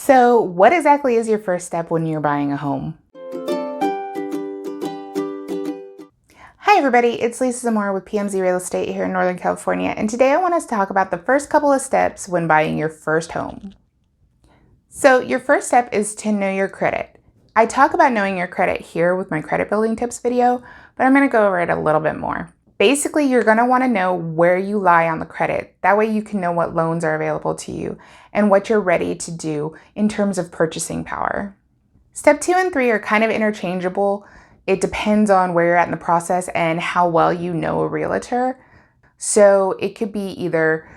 So, what exactly is your first step when you're buying a home? Hi everybody, it's Lisa Zamora with PMZ Real Estate here in Northern California, and today I want us to talk about the first couple of steps when buying your first home. So, your first step is to know your credit. I talk about knowing your credit here with my credit building tips video, but I'm going to go over it a little bit more. Basically, you're going to want to know where you lie on the credit. That way you can know what loans are available to you and what you're ready to do in terms of purchasing power. Step 2 and 3 are kind of interchangeable. It depends on where you're at in the process and how well you know a realtor. So it could be either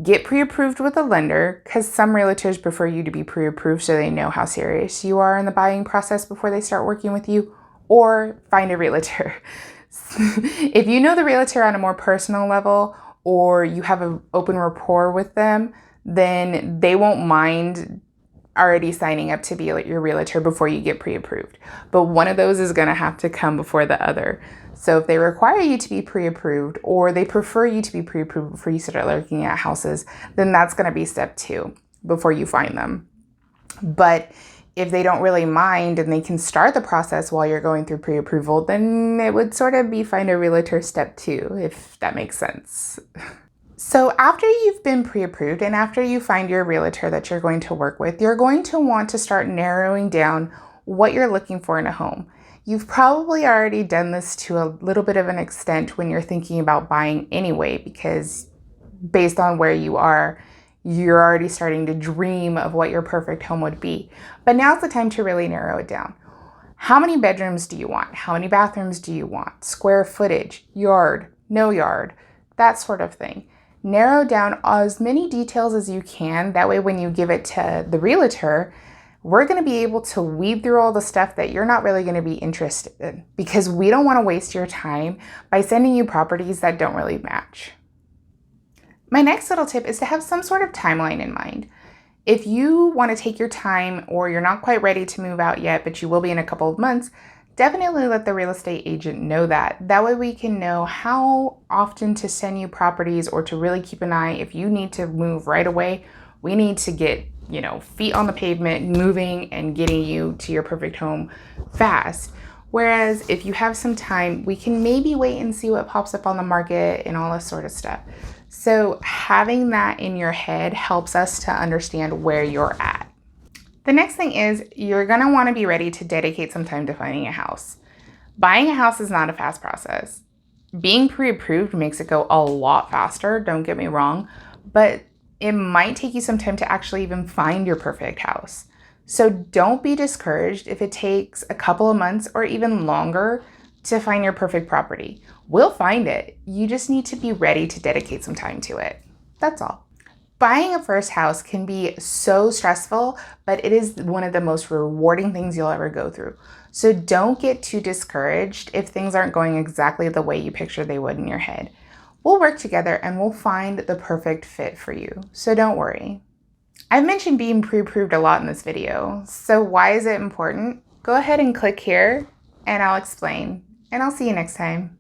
get pre-approved with a lender, because some realtors prefer you to be pre-approved so they know how serious you are in the buying process before they start working with you, or find a realtor. If you know the realtor on a more personal level or you have an open rapport with them, then they won't mind already signing up to be your realtor before you get pre-approved. But one of those is going to have to come before the other. So if they require you to be pre-approved or they prefer you to be pre-approved before you start looking at houses, then that's going to be step 2 before you find them. But if they don't really mind and they can start the process while you're going through pre-approval, then it would sort of be find a realtor step 2, if that makes sense. So after you've been pre-approved and after you find your realtor that you're going to work with, you're going to want to start narrowing down what you're looking for in a home. You've probably already done this to a little bit of an extent when you're thinking about buying anyway, because based on where you are, you're already starting to dream of what your perfect home would be. But now's the time to really narrow it down. How many bedrooms do you want? How many bathrooms do you want? Square footage, yard, no yard, that sort of thing. Narrow down as many details as you can. That way when you give it to the realtor, we're going to be able to weed through all the stuff that you're not really going to be interested in, because we don't want to waste your time by sending you properties that don't really match. My next little tip is to have some sort of timeline in mind. If you want to take your time or you're not quite ready to move out yet, but you will be in a couple of months, definitely let the real estate agent know that. That way we can know how often to send you properties or to really keep an eye. If you need to move right away, we need to get, feet on the pavement, moving and getting you to your perfect home fast. Whereas if you have some time, we can maybe wait and see what pops up on the market and all this sort of stuff. So having that in your head helps us to understand where you're at. The next thing is you're going to want to be ready to dedicate some time to finding a house. Buying a house is not a fast process. Being pre-approved makes it go a lot faster, don't get me wrong, but it might take you some time to actually even find your perfect house. So don't be discouraged if it takes a couple of months or even longer to find your perfect property. We'll find it. You just need to be ready to dedicate some time to it. That's all. Buying a first house can be so stressful, but it is one of the most rewarding things you'll ever go through. So don't get too discouraged if things aren't going exactly the way you picture they would in your head. We'll work together and we'll find the perfect fit for you. So don't worry. I've mentioned being pre-approved a lot in this video. So why is it important? Go ahead and click here and I'll explain. And I'll see you next time.